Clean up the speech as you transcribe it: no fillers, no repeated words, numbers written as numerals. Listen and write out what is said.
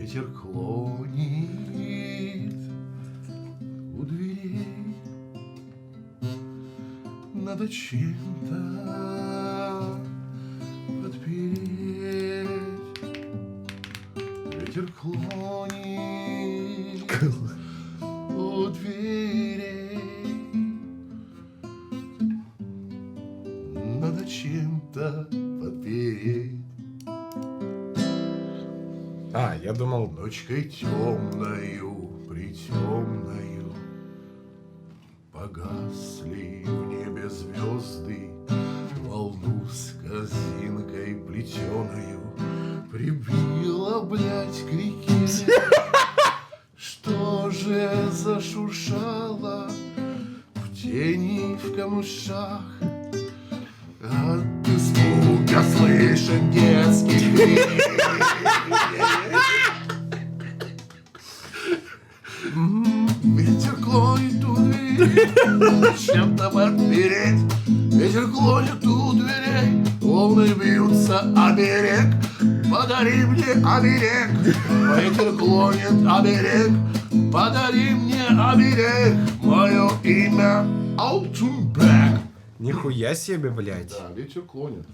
Ветер клонит у дверей. Надо чем-то подпереть. Ветер клонит у дверей. Надо чем-то подпереть. А, я думал... Ночкой темною, притемною погасли в небе звезды. Волну с корзинкой плетеною прибила, блядь, к реке. Что же зашуршало в тени, в камышах? От испуга слышен детский крик. Ветер клонит у дверей, чем-то подпереть. Ветер клонит у дверей, волны бьются о берег. Подари мне оберег. Ветер клонит о берег, подари мне оберег. Мое имя Алтунбек. Нихуя себе, блядь. Да, ветер клонит.